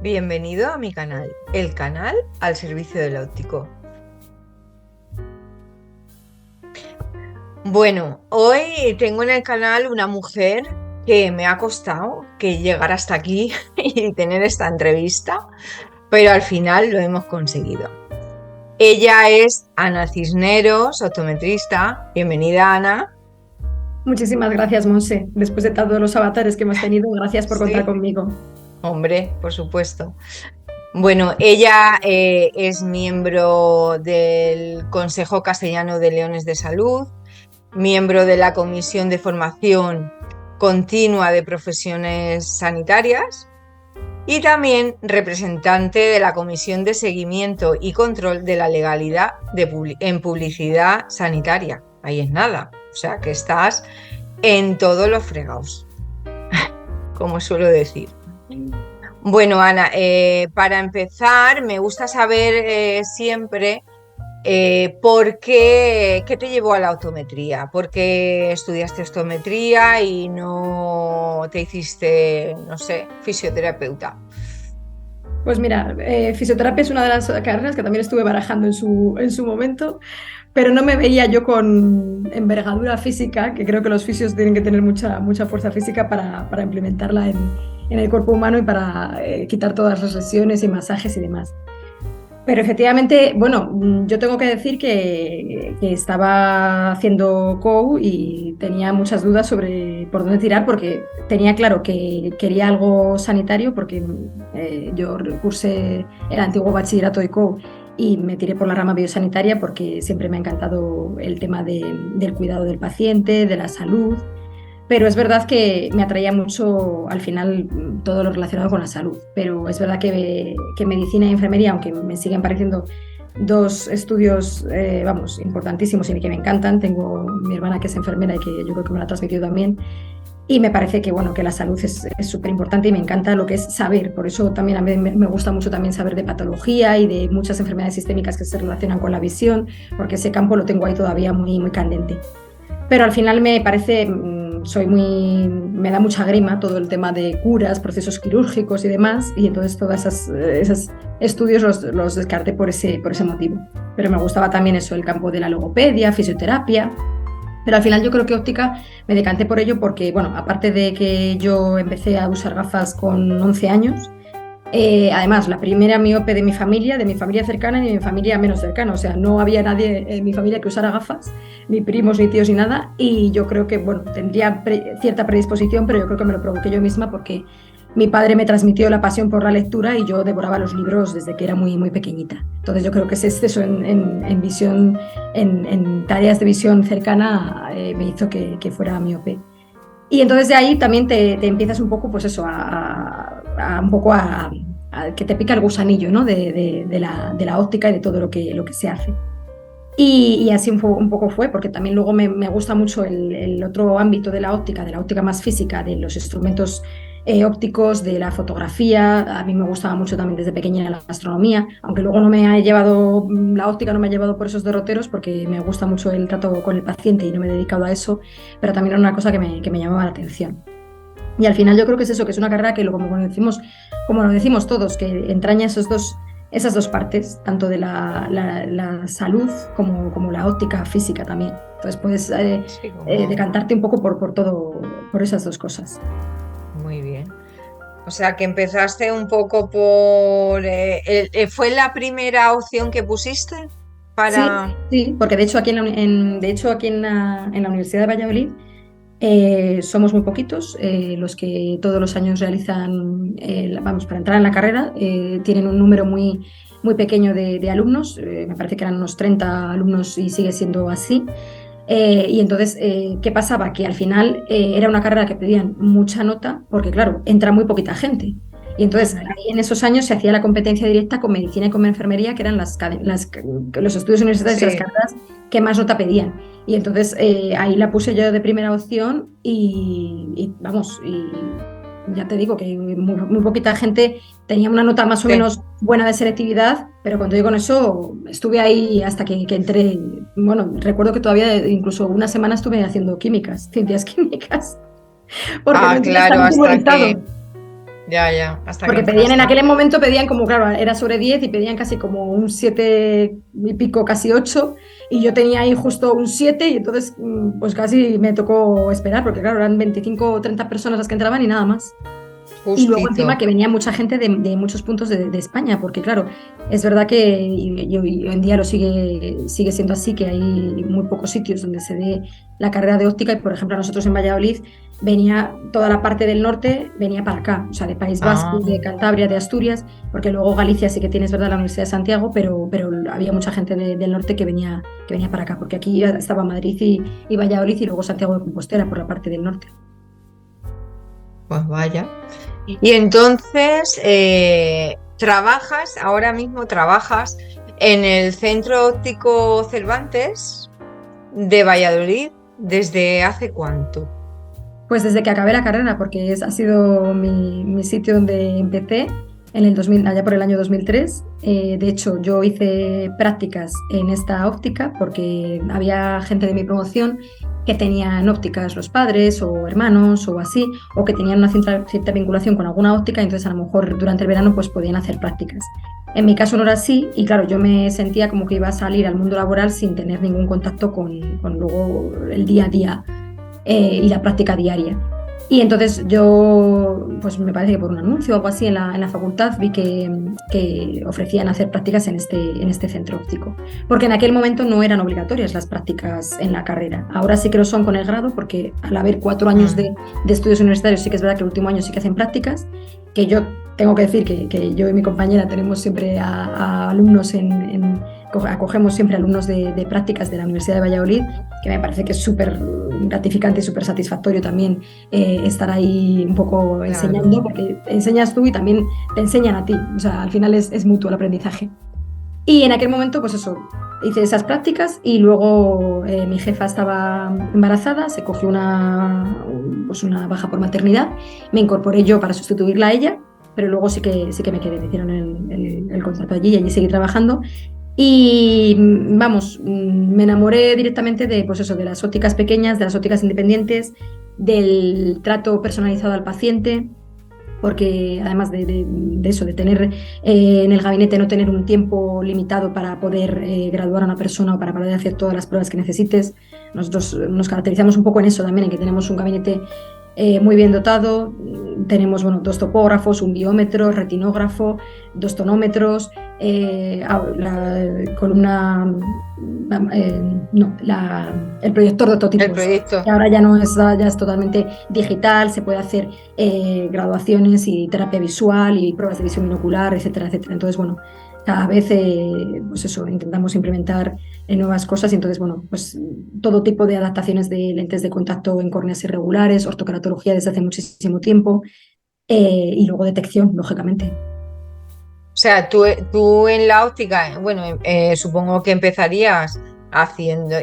Bienvenido a mi canal, el canal al servicio del óptico. Bueno, hoy tengo en el canal una mujer que me ha costado que llegar hasta aquí y tener esta entrevista, pero al final lo hemos conseguido. Ella es Ana Cisneros, optometrista. Bienvenida, Ana. Muchísimas gracias, Monse. Después de todos los avatares que hemos tenido, gracias por contar Sí, conmigo. hombre, por supuesto. Bueno, ella es miembro del Consejo Castellano de Leones de Salud, miembro de la Comisión de Formación Continua de Profesiones Sanitarias y también representante de la Comisión de Seguimiento y Control de la Legalidad en Publicidad Sanitaria. Ahí es nada, o sea que estás en todos los fregados, como suelo decir. Bueno, Ana, para empezar, me gusta saber siempre ¿por qué te llevó a la optometría? ¿Por qué estudiaste optometría y no te hiciste, no sé, fisioterapeuta? Pues mira, fisioterapia es una de las carreras que también estuve barajando en su momento, pero no me veía yo con envergadura física, que creo que los fisios tienen que tener mucha fuerza física para implementarla en el cuerpo humano y para quitar todas las lesiones y masajes y demás. Pero efectivamente, bueno, yo tengo que decir que estaba haciendo COU y tenía muchas dudas sobre por dónde tirar porque tenía claro que quería algo sanitario porque yo cursé el antiguo bachillerato de COU y me tiré por la rama biosanitaria porque siempre me ha encantado el tema del cuidado del paciente, de la salud, pero es verdad que me atraía mucho al final todo lo relacionado con la salud. Pero es verdad que medicina y enfermería, aunque me siguen pareciendo dos estudios, vamos, importantísimos y que me encantan. Tengo mi hermana que es enfermera y que yo creo que me la ha transmitido también. Y me parece que, bueno, que la salud es súper importante y me encanta lo que es saber. Por eso también a mí me gusta mucho también saber de patología y de muchas enfermedades sistémicas que se relacionan con la visión, porque ese campo lo tengo ahí todavía muy candente. Pero al final me parece, me da mucha grima todo el tema de curas, procesos quirúrgicos y demás, y entonces todos esos estudios los descarté por ese motivo. Pero me gustaba también eso, el campo de la logopedia, fisioterapia, pero al final yo creo que óptica me decanté por ello porque, bueno, aparte de que yo empecé a usar gafas con 11 años, además, la primera miope de mi familia cercana y de mi familia menos cercana. O sea, no había nadie en mi familia que usara gafas, ni primos, ni tíos, ni nada. Y yo creo que, bueno, tendría cierta predisposición, pero yo creo que me lo provoqué yo misma porque mi padre me transmitió la pasión por la lectura y yo devoraba los libros desde que era muy pequeñita. Entonces yo creo que ese exceso en visión, en tareas de visión cercana, me hizo que fuera miope. Y entonces de ahí también te empiezas un poco, pues eso, un poco a que te pica el gusanillo, ¿no? De la óptica y de todo lo que se hace. Y así un poco fue, porque también luego me gusta mucho el otro ámbito de la óptica más física, de los instrumentos ópticos, de la fotografía. A mí me gustaba mucho también desde pequeña la astronomía, aunque luego no me ha llevado, la óptica no me ha llevado por esos derroteros, porque me gusta mucho el trato con el paciente y no me he dedicado a eso, pero también era una cosa que me llamaba la atención. Y al final yo creo que es eso, que es una carrera que, como lo decimos todos, que entraña esas dos partes, tanto de la salud como la óptica física también. Entonces puedes Sí, como decantarte un poco por todo, por esas dos cosas. muy bien. O sea, que empezaste un poco por... ¿fue la primera opción que pusiste Sí, para...? sí, porque de hecho aquí en la Universidad de Valladolid somos muy poquitos los que todos los años realizan, vamos, para entrar en la carrera, tienen un número muy pequeño de alumnos, me parece que eran unos 30 alumnos y sigue siendo así. Y entonces, ¿qué pasaba? Que al final era una carrera que pedían mucha nota, porque claro, entra muy poquita gente. Y entonces, Ujú. ahí en esos años se hacía la competencia directa con medicina y con enfermería, que eran los estudios universitarios y las Sí, carreras que más nota pedían. Y entonces ahí la puse yo de primera opción y vamos, y ya te digo que muy poquita gente tenía una nota más o sí. menos buena de selectividad, pero cuando yo con eso estuve ahí hasta que entré. Bueno, recuerdo que todavía incluso una semana estuve haciendo químicas, ciencias químicas, porque no Ah, entré hasta claro, el último hasta que... listado. ya, hasta que Porque pedían en entraste. aquel momento, pedían como, claro, era sobre 10 y pedían casi como un 7 y pico, casi 8 y yo tenía ahí justo un 7 y entonces pues casi me tocó esperar, porque claro, eran 25 o 30 personas las que entraban y nada más. Y luego encima Justito. que venía mucha gente de muchos puntos de España, porque claro, es verdad que y hoy en día sigue siendo así, que hay muy pocos sitios donde se dé la carrera de óptica y por ejemplo nosotros en Valladolid venía toda la parte del norte, venía para acá, o sea, de País Vasco, Ah, de Cantabria, de Asturias, porque luego Galicia sí que tienes, ¿verdad?, la Universidad de Santiago, pero había mucha gente del norte que venía para acá, porque aquí estaba Madrid y Valladolid y luego Santiago de Compostela por la parte del norte. pues vaya. Y entonces, ahora mismo trabajas en el Centro Óptico Cervantes de Valladolid. ¿Desde hace cuánto? Pues desde que acabé la carrera, porque ha sido mi sitio donde empecé en el 2000, allá por el año 2003. De hecho, yo hice prácticas en esta óptica porque había gente de mi promoción que tenían ópticas los padres o hermanos o así, o que tenían una cierta vinculación con alguna óptica, entonces a lo mejor durante el verano pues podían hacer prácticas. En mi caso no era así y claro, yo me sentía como que iba a salir al mundo laboral sin tener ningún contacto con luego el día a día y la práctica diaria. Y entonces yo, pues me parece que por un anuncio o algo así en la facultad vi que ofrecían hacer prácticas en este centro óptico. Porque en aquel momento no eran obligatorias las prácticas en la carrera. Ahora sí que lo son con el grado, porque al haber 4 años Mm. de estudios universitarios sí que es verdad que el último año sí que hacen prácticas, que yo tengo que decir que yo y mi compañera tenemos siempre a alumnos acogemos siempre alumnos de prácticas de la Universidad de Valladolid, que me parece que es súper gratificante y súper satisfactorio también estar ahí un poco Claro. enseñando, porque enseñas tú y también te enseñan a ti, o sea, al final es mutuo el aprendizaje. Y en aquel momento, pues eso, hice esas prácticas y luego mi jefa estaba embarazada, se cogió pues una baja por maternidad, me incorporé yo para sustituirla a ella, pero luego sí que me quedé, me hicieron el contrato allí y allí seguí trabajando. Y vamos, me enamoré directamente de, pues eso, de las ópticas pequeñas, de las ópticas independientes, del trato personalizado al paciente, porque además de eso, de tener en el gabinete, no tener un tiempo limitado para poder graduar a una persona o para poder hacer todas las pruebas que necesites, nosotros nos caracterizamos un poco en eso también, en que tenemos un gabinete muy bien dotado. Tenemos, bueno, 2 topógrafos, un biómetro, retinógrafo, 2 tonómetros, la columna, no, el proyector de El ototipos, proyecto. que ahora ya no es, ya es totalmente digital, se puede hacer graduaciones y terapia visual y pruebas de visión binocular, etcétera, etcétera. Entonces, bueno, cada vez, pues eso, intentamos implementar nuevas cosas y entonces, bueno, pues todo tipo de adaptaciones de lentes de contacto en córneas irregulares, ortokeratología desde hace muchísimo tiempo y luego detección, lógicamente. O sea, tú en la óptica, bueno, supongo que empezarías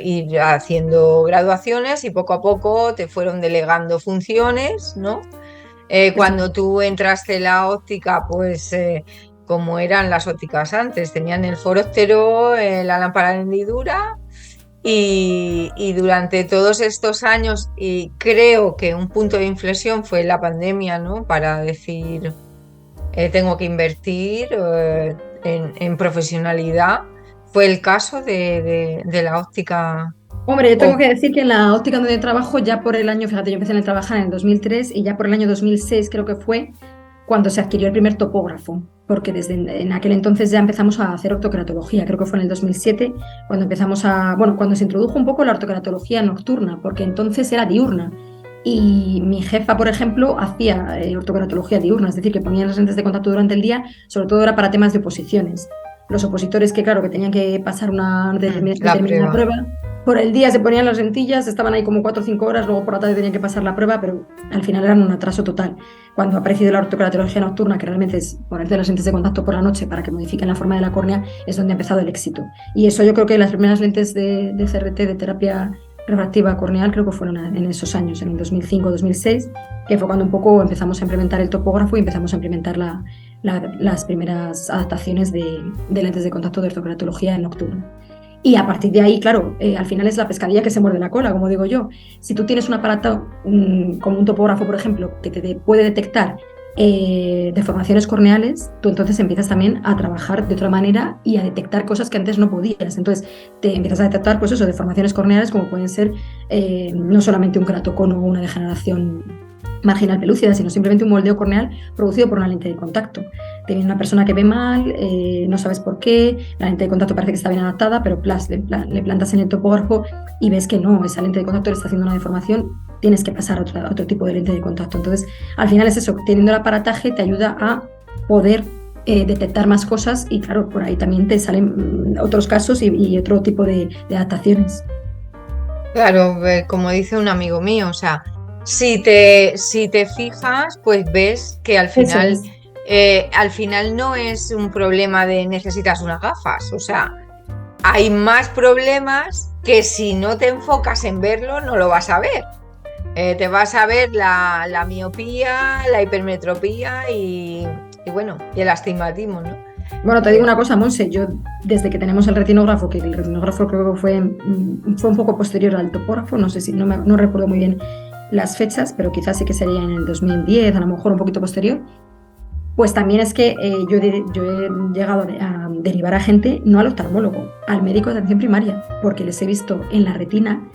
ir haciendo graduaciones y poco a poco te fueron delegando funciones, ¿no? Eso. Cuando tú entraste en la óptica, pues como eran las ópticas antes, tenían el foróptero, la lámpara de hendidura y durante todos estos años, y creo que un punto de inflexión fue la pandemia, ¿no? Para decir tengo que invertir en profesionalidad. Fue el caso de la óptica. Hombre, yo tengo O que decir que en la óptica donde trabajo, ya por el año, fíjate, yo empecé a trabajar en el 2003 y ya por el año 2006 creo que fue cuando se adquirió el primer topógrafo, porque desde en aquel entonces ya empezamos a hacer ortokeratología, creo que fue en el 2007 cuando empezamos bueno, cuando se introdujo un poco la ortokeratología nocturna, porque entonces era diurna. Y mi jefa, por ejemplo, hacía ortokeratología diurna, es decir, que ponían las lentes de contacto durante el día, sobre todo era para temas de oposiciones. Los opositores que, claro, que tenían que pasar una la determinada prueba. prueba, por el día se ponían las lentillas, estaban ahí como 4 o 5 horas, luego por la tarde tenían que pasar la prueba, pero al final eran un atraso total. Cuando ha aparecido la ortokeratología nocturna, que realmente es ponerte las lentes de contacto por la noche para que modifiquen la forma de la córnea, es donde ha empezado el éxito. Y eso yo creo que las primeras lentes de CRT, de terapia refractiva corneal, creo que fueron en esos años, en el 2005-2006, que fue cuando un poco empezamos a implementar el topógrafo y empezamos a implementar las primeras adaptaciones de lentes de contacto de ortokeratología en nocturna. Y a partir de ahí, claro, al final es la pescadilla que se muerde la cola, como digo yo. Si tú tienes un aparato como un topógrafo, por ejemplo, que te puede detectar deformaciones corneales, tú entonces empiezas también a trabajar de otra manera y a detectar cosas que antes no podías. Entonces te empiezas a detectar pues eso, deformaciones corneales como pueden ser no solamente un keratocono o una degeneración marginal pelúcida, sino simplemente un moldeo corneal producido por una lente de contacto. Te viene una persona que ve mal, no sabes por qué, la lente de contacto parece que está bien adaptada, pero le plantas en el topógrafo y ves que no, esa lente de contacto le está haciendo una deformación, tienes que pasar a otro tipo de lente de contacto. Entonces, al final es eso, teniendo el aparataje te ayuda a poder detectar más cosas y claro, por ahí también te salen otros casos y otro tipo de adaptaciones. Claro, como dice un amigo mío, o sea, si te fijas, pues ves que Eso es. al final no es un problema de necesitas unas gafas, o sea, hay más problemas que si no te enfocas en verlo no lo vas a ver. Te vas a ver la miopía, la hipermetropía y bueno, y el astigmatismo, ¿no? Bueno, te digo Eh, una cosa, Monse, yo desde que tenemos el retinógrafo, que el retinógrafo creo que fue un poco posterior al topógrafo, no sé si, no recuerdo muy bien las fechas, pero quizás sí que sería en el 2010, a lo mejor un poquito posterior, pues también es que yo he llegado a derivar a gente, no al oftalmólogo, al médico de atención primaria, porque les he visto en la retina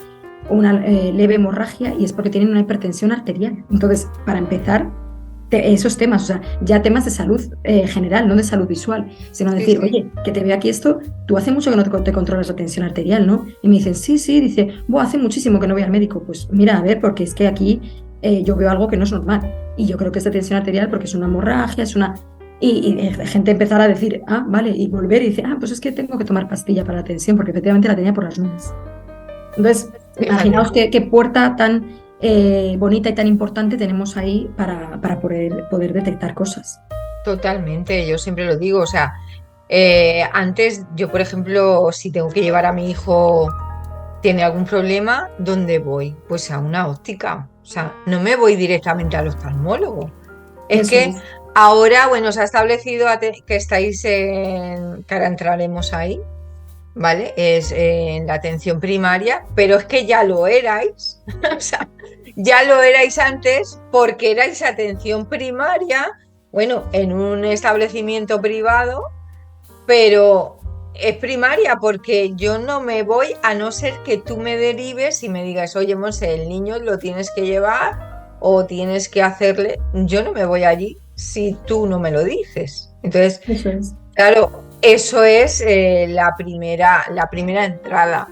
una leve hemorragia y es porque tienen una hipertensión arterial. Entonces, para empezar, esos temas, o sea, ya temas de salud general, no de salud visual, sino sí, decir, sí. oye, que te veo aquí esto, tú hace mucho que no te controlas la tensión arterial, ¿no? Y me dicen, sí, sí, dice, hace muchísimo que no voy al médico. Pues mira, a ver, porque es que aquí yo veo algo que no es normal. Y yo creo que es de tensión arterial porque es una hemorragia, es una... Y gente empezar a decir, ah, vale, y volver y dice, ah, pues es que tengo que tomar pastilla para la tensión porque efectivamente la tenía por las nubes. Entonces, Fíjate. imaginaos qué puerta tan bonita y tan importante tenemos ahí para poder detectar cosas. Totalmente, yo siempre lo digo, o sea, antes yo, por ejemplo, si tengo que llevar a mi hijo, tiene algún problema, ¿dónde voy? Pues a una óptica, o sea, no me voy directamente al oftalmólogo. Es Eso que es. ahora, bueno, se ha establecido que estáis que ahora entraremos ahí, ¿vale? Es en la atención primaria, pero es que ya lo erais, o sea, ya lo erais antes porque erais atención primaria, bueno, en un establecimiento privado, pero es primaria porque yo no me voy a no ser que tú me derives y me digas, oye, Monse, el niño lo tienes que llevar o tienes que hacerle, yo no me voy allí si tú no me lo dices. Entonces, Eso es. claro, eso es la primera entrada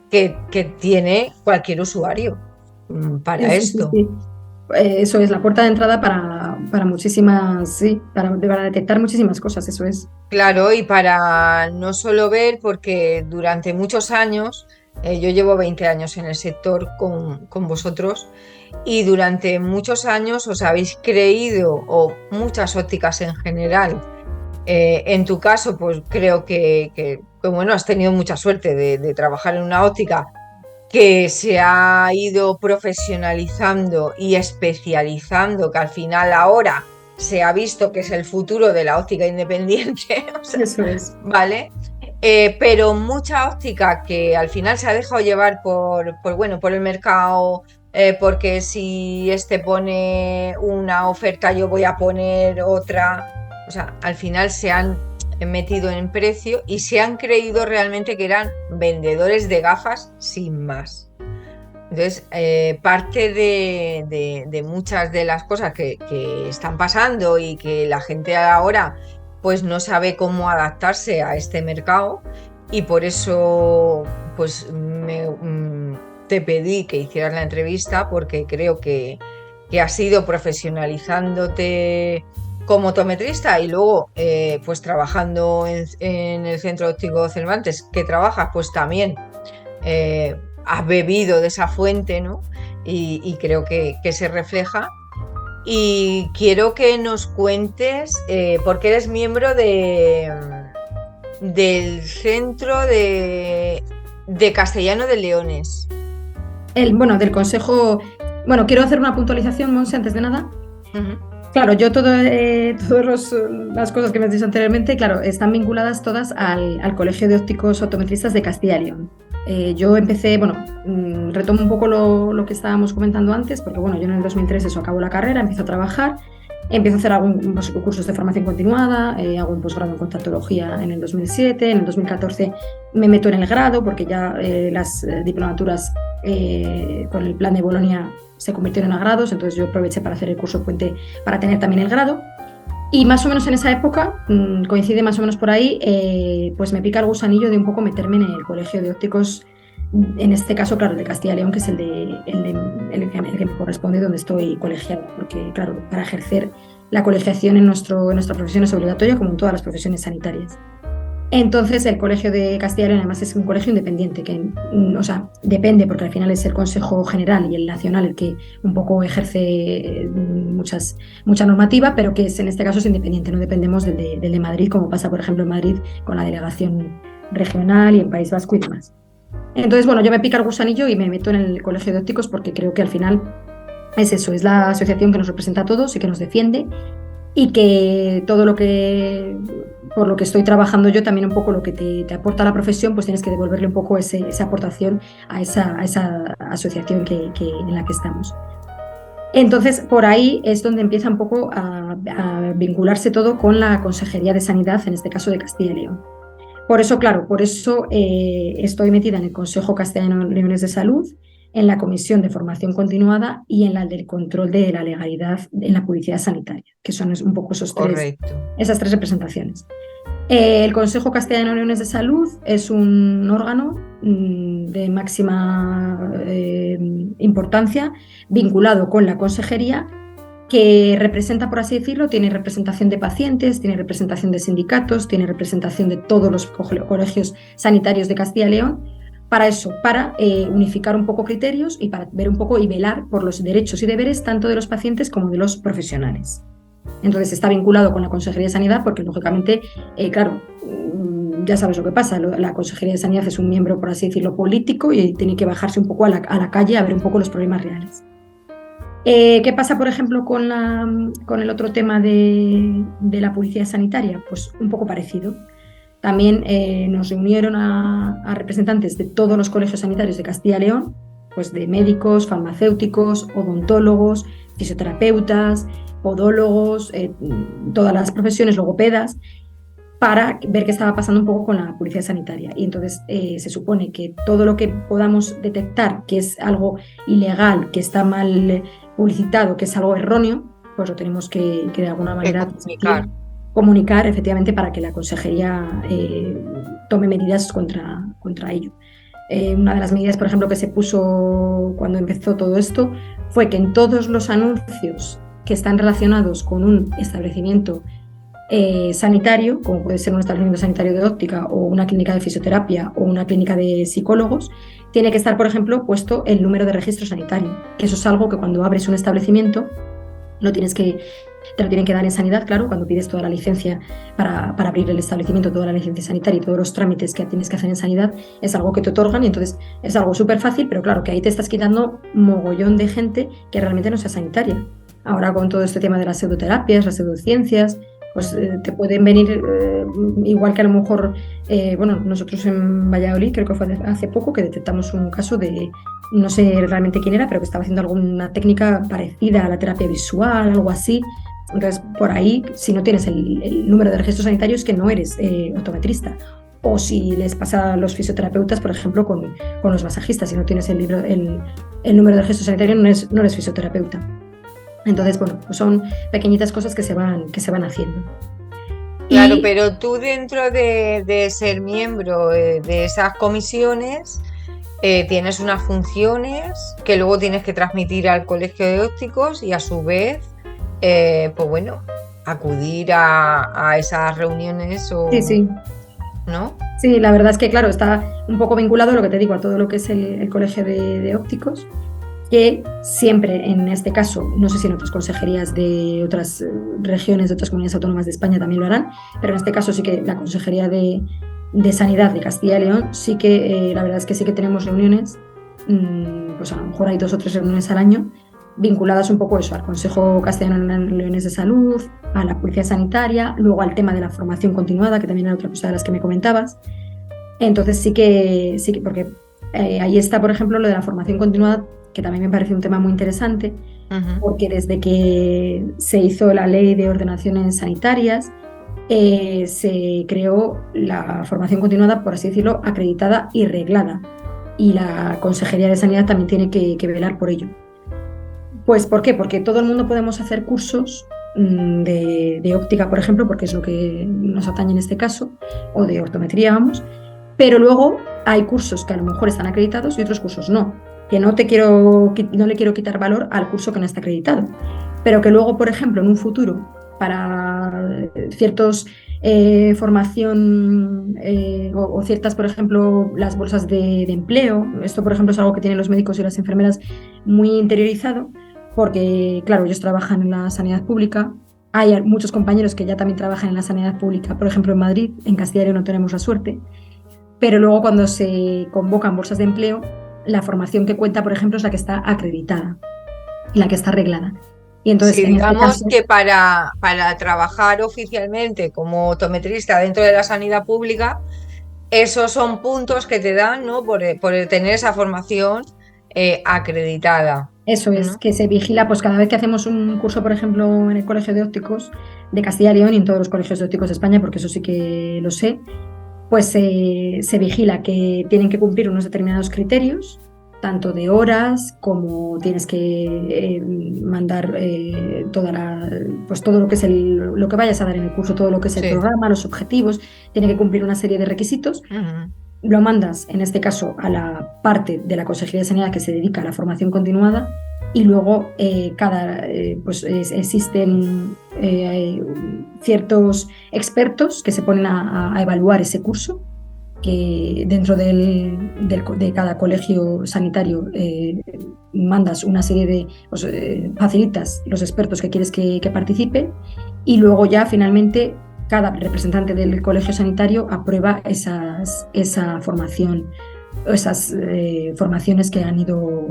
que tiene cualquier usuario para Sí, sí, esto. sí. Eso es la puerta de entrada para muchísimas, sí, para detectar muchísimas cosas, eso es. Claro, y para no solo ver, porque durante muchos años, yo llevo 20 años en el sector con vosotros, y durante muchos años os habéis creído, o muchas ópticas en general, en tu caso, pues creo que, bueno, has tenido mucha suerte de trabajar en una óptica que se ha ido profesionalizando y especializando, que al final ahora se ha visto que es el futuro de la óptica independiente, o sea, Eso es. ¿vale? Pero mucha óptica que al final se ha dejado llevar bueno, por el mercado, porque si este pone una oferta yo voy a poner otra, o sea, al final se han metido en precio y se han creído realmente que eran vendedores de gafas sin más. Entonces, parte de muchas de las cosas que están pasando y que la gente ahora pues no sabe cómo adaptarse a este mercado y por eso pues te pedí que hicieras la entrevista porque creo que has ido profesionalizándote como optometrista y luego pues trabajando en el Centro Óptico Cervantes, que trabajas pues también has bebido de esa fuente, ¿no? Y creo que se refleja. Y quiero que nos cuentes, porque eres miembro del Centro de Castellano de Leones. Bueno, del consejo, bueno, quiero hacer una puntualización, Monse, antes de nada. Ujú. Claro, yo todas las cosas que me has dicho anteriormente, claro, están vinculadas todas al Colegio de Ópticos Optometristas de Castilla y León. Yo empecé, bueno, retomo un poco lo que estábamos comentando antes, porque bueno, yo en el 2003 eso acabo la carrera, empiezo a trabajar Empiezo a hacer algunos cursos de formación continuada, hago un posgrado en contactología en el 2007, en el 2014 me meto en el grado porque ya las diplomaturas con el plan de Bolonia se convirtieron a grados, entonces yo aproveché para hacer el curso puente para tener también el grado. Y más o menos en esa época, coincide más o menos por ahí, pues me pica el gusanillo de un poco meterme en el colegio de ópticos, en este caso, claro, el de Castilla y León, que es el que me corresponde, donde estoy colegiada, porque, claro, para ejercer la colegiación en nuestra profesión es obligatoria, como en todas las profesiones sanitarias. Entonces, el Colegio de Castilla y León además es un colegio independiente, que, o sea, depende, porque al final es el Consejo General y el Nacional el que un poco ejerce mucha normativa, pero que en este caso es independiente, no dependemos del de Madrid, como pasa, por ejemplo, en Madrid con la delegación regional y en País Vasco y demás. Entonces, bueno, yo me pica el gusanillo y me meto en el Colegio de Ópticos porque creo que al final es eso, es la asociación que nos representa a todos y que nos defiende, y que todo lo que, por lo que estoy trabajando yo, también un poco lo que te aporta la profesión, pues tienes que devolverle un poco esa aportación a esa asociación en la que estamos. Entonces, por ahí es donde empieza un poco a vincularse todo con la Consejería de Sanidad, en este caso de Castilla y León. Por eso, claro, estoy metida en el Consejo Castellano-Leonés de Salud, en la Comisión de Formación Continuada y en la del control de la legalidad en la publicidad sanitaria, que son un poco esas tres representaciones. El Consejo Castellano-Leonés de Salud es un órgano de máxima importancia, vinculado con la consejería, que representa, por así decirlo, tiene representación de pacientes, tiene representación de sindicatos, tiene representación de todos los colegios sanitarios de Castilla y León, para eso, para unificar un poco criterios y para ver un poco y velar por los derechos y deberes tanto de los pacientes como de los profesionales. Entonces está vinculado con la Consejería de Sanidad porque, lógicamente, claro, ya sabes lo que pasa, la Consejería de Sanidad es un miembro, por así decirlo, político y tiene que bajarse un poco a la calle a ver un poco los problemas reales. ¿Qué pasa, por ejemplo, con el otro tema de la publicidad sanitaria? Pues un poco parecido. También nos reunieron a representantes de todos los colegios sanitarios de Castilla y León, pues de médicos, farmacéuticos, odontólogos, fisioterapeutas, podólogos, todas las profesiones, logopedas, para ver qué estaba pasando un poco con la publicidad sanitaria. Y entonces se supone que todo lo que podamos detectar que es algo ilegal, que está mal publicitado, que es algo erróneo, pues lo tenemos que de alguna manera comunicar efectivamente para que la consejería tome medidas contra ello. Una de las medidas, por ejemplo, que se puso cuando empezó todo esto fue que en todos los anuncios que están relacionados con un establecimiento sanitario, como puede ser un establecimiento sanitario de óptica o una clínica de fisioterapia o una clínica de psicólogos, tiene que estar, por ejemplo, puesto el número de registro sanitario, que eso es algo que cuando abres un establecimiento te lo tienen que dar en sanidad, claro, cuando pides toda la licencia para abrir el establecimiento, toda la licencia sanitaria y todos los trámites que tienes que hacer en sanidad, es algo que te otorgan y entonces es algo súper fácil, pero claro, que ahí te estás quitando mogollón de gente que realmente no sea sanitaria. Ahora con todo este tema de las pseudoterapias, las pseudociencias, pues te pueden venir, igual que a lo mejor, bueno, nosotros en Valladolid, creo que fue hace poco, que detectamos un caso de, no sé realmente quién era, pero que estaba haciendo alguna técnica parecida a la terapia visual, algo así. Entonces, por ahí, si no tienes el número de registro sanitario, es que no eres optometrista. O si les pasa a los fisioterapeutas, por ejemplo, con los masajistas, si no tienes el número de registro sanitario, no eres fisioterapeuta. Entonces, bueno, pues son pequeñitas cosas que se van haciendo. Claro, pero tú dentro de ser miembro de esas comisiones tienes unas funciones que luego tienes que transmitir al colegio de ópticos y a su vez, pues bueno, acudir a esas reuniones o... Sí. ¿No? Sí, la verdad es que, claro, está un poco vinculado a lo que te digo, a todo lo que es el colegio de ópticos, que siempre, en este caso, no sé si en otras consejerías de otras regiones, de otras comunidades autónomas de España también lo harán, pero en este caso sí que la Consejería de Sanidad de Castilla y León, sí que la verdad es que sí que tenemos reuniones, pues a lo mejor hay 2 o 3 reuniones al año, vinculadas un poco eso, al Consejo Castellano-Leonés de Salud, a la publicidad sanitaria, luego al tema de la formación continuada, que también era otra cosa de las que me comentabas. Entonces sí que porque ahí está, por ejemplo, lo de la formación continuada, que también me parece un tema muy interesante, Ujú. porque desde que se hizo la ley de ordenaciones sanitarias, se creó la formación continuada, por así decirlo, acreditada y reglada. Y la Consejería de Sanidad también tiene que velar por ello. Pues, ¿por qué? Porque todo el mundo podemos hacer cursos de óptica, por ejemplo, porque es lo que nos atañe en este caso, o de ortometría, vamos, pero luego hay cursos que a lo mejor están acreditados y otros cursos no. Que no le quiero quitar valor al curso que no está acreditado, pero que luego, por ejemplo, en un futuro, para ciertos formación o ciertas, por ejemplo, las bolsas de empleo, esto, por ejemplo, es algo que tienen los médicos y las enfermeras muy interiorizado, porque, claro, ellos trabajan en la sanidad pública. Hay muchos compañeros que ya también trabajan en la sanidad pública, por ejemplo, en Madrid, en Castilla y León no tenemos la suerte, pero luego cuando se convocan bolsas de empleo, la formación que cuenta, por ejemplo, es la que está acreditada, la que está arreglada. Y entonces, Sí, en este digamos caso, que para trabajar oficialmente como optometrista dentro de la sanidad pública, esos son puntos que te dan, ¿no? Por el tener esa formación acreditada, eso es, ¿no? que se vigila, pues cada vez que hacemos un curso, por ejemplo, en el Colegio de Ópticos de Castilla y León y en todos los colegios de ópticos de España, porque eso sí que lo sé, pues se vigila que tienen que cumplir unos determinados criterios, tanto de horas como tienes que mandar pues todo lo que es lo que vayas a dar en el curso, todo lo que es el Sí. programa, los objetivos, tiene que cumplir una serie de requisitos. Ujú. Lo mandas, en este caso, a la parte de la Consejería de Sanidad que se dedica a la formación continuada y luego existen ciertos expertos que se ponen a evaluar ese curso, que dentro de cada colegio sanitario mandas una serie facilitas los expertos que quieres que participen y luego ya finalmente cada representante del colegio sanitario aprueba esa formación, esas formaciones que han ido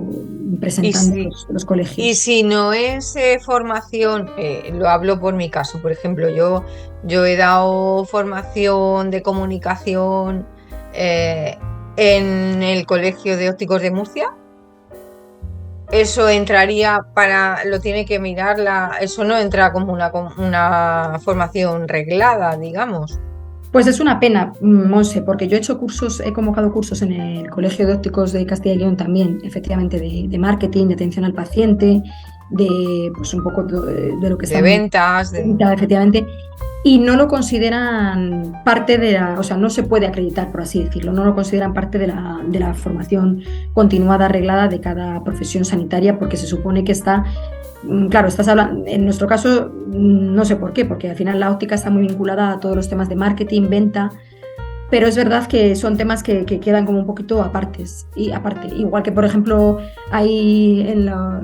Y presentando si, los y colegios. si no es formación, lo hablo por mi caso, por ejemplo, yo he dado formación de comunicación eh, en el Colegio de Ópticos de Murcia. Eso entraría lo tiene que mirar eso no entra como una formación reglada, digamos. Pues es una pena, Monse, porque yo he hecho cursos, he convocado cursos en el Colegio de Ópticos de Castilla y León también, efectivamente, de marketing, de atención al paciente, de pues un poco de lo que De están ventas, efectivamente, y no lo consideran parte o sea, no se puede acreditar, por así decirlo, no lo consideran parte de la formación continuada, arreglada de cada profesión sanitaria, porque se supone que está. Claro, estás hablando, en nuestro caso, no sé por qué, porque al final la óptica está muy vinculada a todos los temas de marketing, venta, pero es verdad que son temas que quedan como un poquito apartes. Y aparte, igual que por ejemplo hay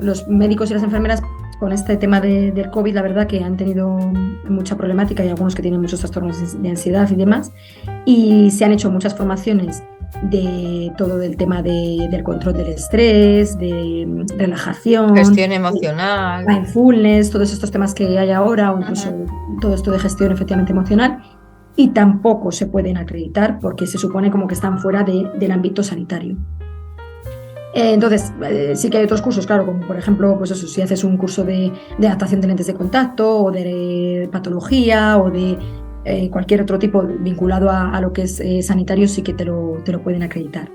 los médicos y las enfermeras con este tema del COVID, la verdad que han tenido mucha problemática y algunos que tienen muchos trastornos de ansiedad y demás, y se han hecho muchas formaciones de todo el tema del control del estrés, de relajación, gestión emocional. mindfulness, todos estos temas que hay ahora, o incluso Ujú. todo esto de gestión efectivamente emocional, y tampoco se pueden acreditar porque se supone como que están fuera del ámbito sanitario. Entonces, sí que hay otros cursos, claro, como por ejemplo, pues eso, si haces un curso de adaptación de lentes de contacto o de patología o de cualquier otro tipo vinculado a lo que es sanitario, sí que te lo pueden acreditar.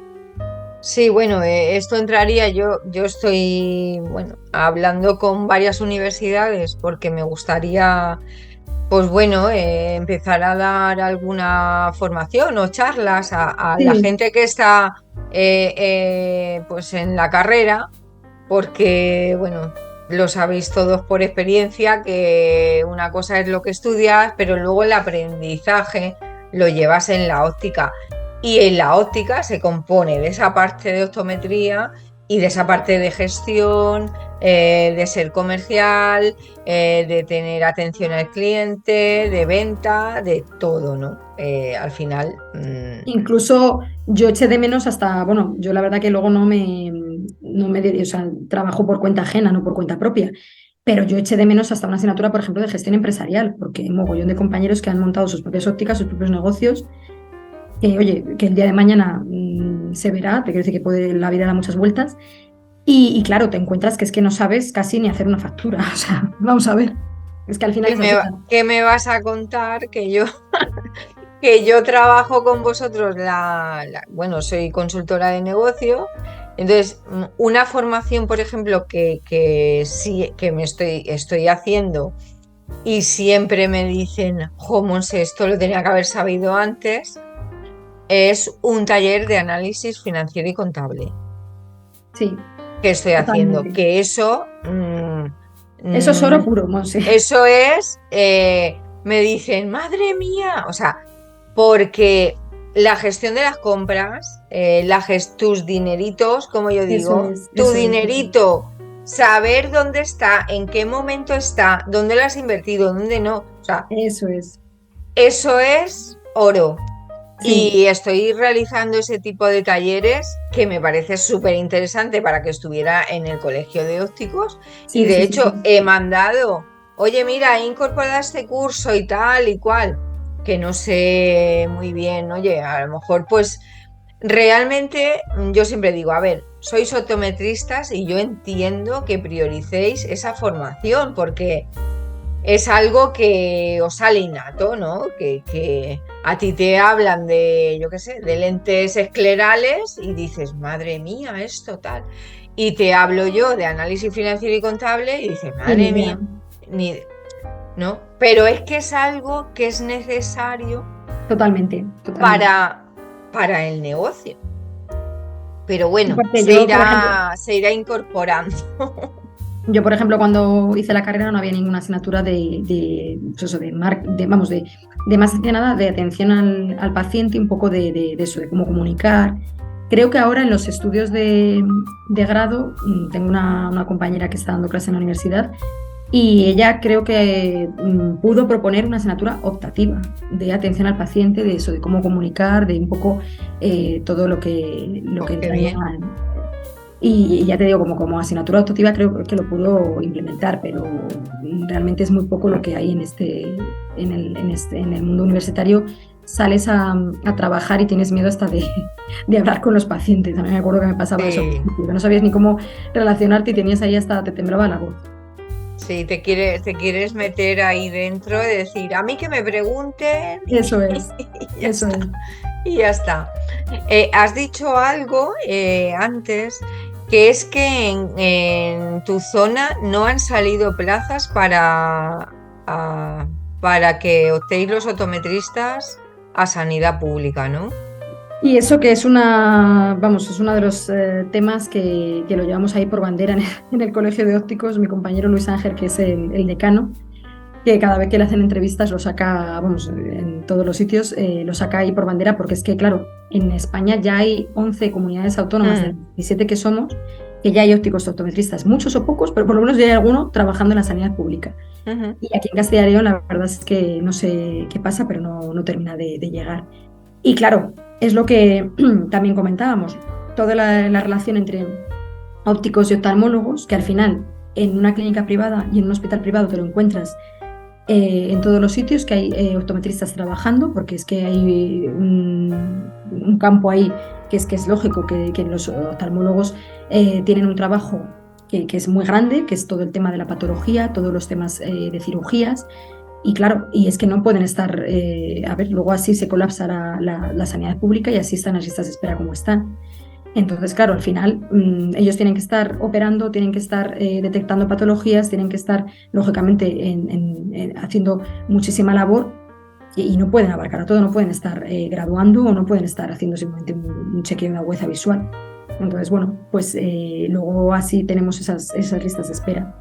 Sí, bueno, esto entraría, yo estoy, bueno, hablando con varias universidades porque me gustaría, pues bueno, empezar a dar alguna formación o charlas a la Sí, gente que está pues en la carrera, porque bueno, lo sabéis todos por experiencia que una cosa es lo que estudias, pero luego el aprendizaje lo llevas en la óptica. Y en la óptica se compone de esa parte de optometría y de esa parte de gestión, de ser comercial, de tener atención al cliente, de venta, de todo, ¿no? Al final, incluso yo eché de menos hasta, bueno, yo la verdad que luego no me o sea, trabajo por cuenta ajena, no por cuenta propia, pero yo eché de menos hasta una asignatura, por ejemplo, de gestión empresarial, porque hay un mogollón de compañeros que han montado sus propias ópticas, sus propios negocios, que oye, que el día de mañana se verá, te quiero decir que la vida da muchas vueltas, Y claro, te encuentras que es que no sabes casi ni hacer una factura. O sea, vamos a ver. Es que al final ¿Qué es así. qué me vas a contar? Que yo trabajo con vosotros, bueno, soy consultora de negocio, entonces una formación, por ejemplo, que sí, que estoy haciendo y siempre me dicen, jo, Monse, esto lo tenía que haber sabido antes, es un taller de análisis financiero y contable Sí, que estoy haciendo, totalmente. que eso, Eso es oro puro, Monse. eso es, me dicen, madre mía, o sea, porque la gestión de las compras, tus dineritos, como yo Eso digo, es, tu eso es, eso es. dinerito, saber dónde está, en qué momento está, dónde lo has invertido, dónde no, o sea, Eso es. eso es oro. Sí, Y estoy realizando ese tipo de talleres que me parece súper interesante para que estuviera en el colegio de ópticos. Y sí, de sí, sí, hecho sí. he mandado, oye, mira, he incorporado este curso y tal y cual, que no sé muy bien, oye, a lo mejor pues realmente yo siempre digo, a ver, sois optometristas y yo entiendo que prioricéis esa formación porque es algo que os sale innato, ¿no? Que a ti te hablan de, yo qué sé, de lentes esclerales y dices, madre mía, esto tal. Y te hablo yo de análisis financiero y contable y dices, Y ni madre mía, idea. ni, ¿no? Pero es que es algo que es necesario Totalmente, totalmente. para el negocio. Pero bueno, Aparte, yo, por ejemplo, se irá incorporando. Por ejemplo, cuando hice la carrera no había ninguna asignatura pues eso, vamos, de más que nada de atención al paciente, un poco de eso, de cómo comunicar. Creo que ahora en los estudios de grado, tengo una compañera que está dando clase en la universidad y ella creo que pudo proponer una asignatura optativa de atención al paciente, de eso, de cómo comunicar, de un poco todo lo Pues que qué entraña. bien. Y ya te digo, como asignatura optativa creo que lo pudo implementar, pero realmente es muy poco lo que hay en el mundo universitario. Sales a trabajar y tienes miedo hasta de hablar con los pacientes. A mí me acuerdo que me pasaba eso, Sí. que no sabías ni cómo relacionarte y tenías ahí hasta te temblaba la voz. Sí, te quieres meter ahí dentro y decir, a mí que me pregunten Eso es, y ya eso está. es. Y ya está. Has dicho algo antes, que es que en tu zona no han salido plazas ah, para que optéis los optometristas a sanidad pública, ¿no? Y eso que vamos, es uno de los temas que lo llevamos ahí por bandera en el Colegio de Ópticos, mi compañero Luis Ángel, que es el decano, que cada vez que le hacen entrevistas lo saca, vamos, en todos los sitios, lo saca ahí por bandera, porque es que, claro, en España ya hay 11 comunidades autónomas de Mm, las 17 que somos, que ya hay ópticos optometristas, muchos o pocos, pero por lo menos ya hay alguno trabajando en la sanidad pública. ujú. Y aquí en Castilla y León la verdad es que no sé qué pasa, pero no termina de llegar. Y claro, es lo que también comentábamos, toda la relación entre ópticos y oftalmólogos, que al final en una clínica privada y en un hospital privado te lo encuentras en todos los sitios, que hay optometristas trabajando, porque es que hay un campo ahí que es lógico que los oftalmólogos tienen un trabajo que es muy grande, que es todo el tema de la patología, todos los temas de cirugías. Y claro, y es que no pueden estar, a ver, luego así se colapsa la sanidad pública y así están las listas de espera como están. Entonces, claro, al final ellos tienen que estar operando, tienen que estar detectando patologías, tienen que estar, lógicamente, haciendo muchísima labor y no pueden abarcar a todo, no pueden estar graduando o no pueden estar haciendo simplemente un chequeo de agudeza visual. Entonces, bueno, pues luego así tenemos esas listas de espera.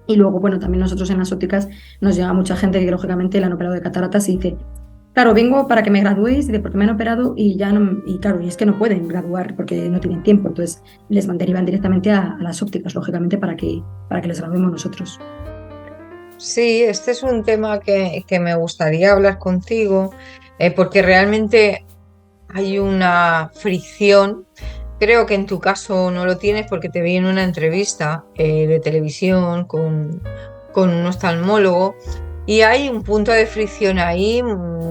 Y luego, bueno, también nosotros en las ópticas nos llega mucha gente que lógicamente le han operado de cataratas y dice, claro, vengo para que me graduéis y de porque me han operado y ya no, y claro, y es que no pueden graduar porque no tienen tiempo, entonces les derivan directamente a las ópticas, lógicamente, para que les graduemos nosotros. Sí, este es un tema que me gustaría hablar contigo, porque realmente hay una fricción. Creo que en tu caso no lo tienes porque te vi en una entrevista de televisión con un oftalmólogo y hay un punto de fricción ahí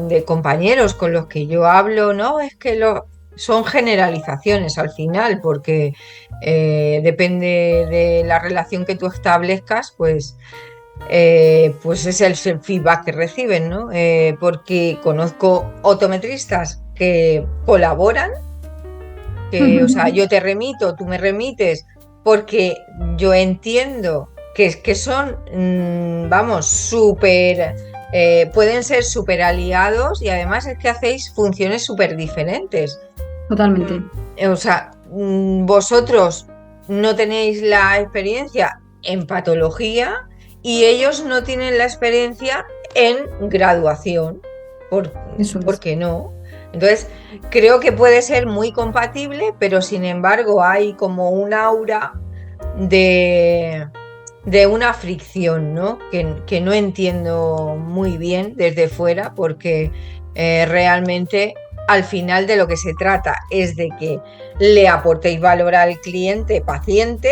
de compañeros con los que yo hablo, ¿no? Es que son generalizaciones al final, porque depende de la relación que tú establezcas, pues es el feedback que reciben, ¿no? Porque conozco optometristas que colaboran, que, o sea, yo te remito, tú me remites, porque yo entiendo que son, vamos, súper, pueden ser súper aliados y además es que hacéis funciones súper diferentes. Totalmente. O sea, vosotros no tenéis la experiencia en patología y ellos no tienen la experiencia en graduación. ¿Por, Eso ¿por es. qué no? Entonces, creo que puede ser muy compatible, pero sin embargo hay como un aura de, de una fricción, ¿no? Que no entiendo muy bien desde fuera, porque realmente al final de lo que se trata es de que le aportéis valor al cliente paciente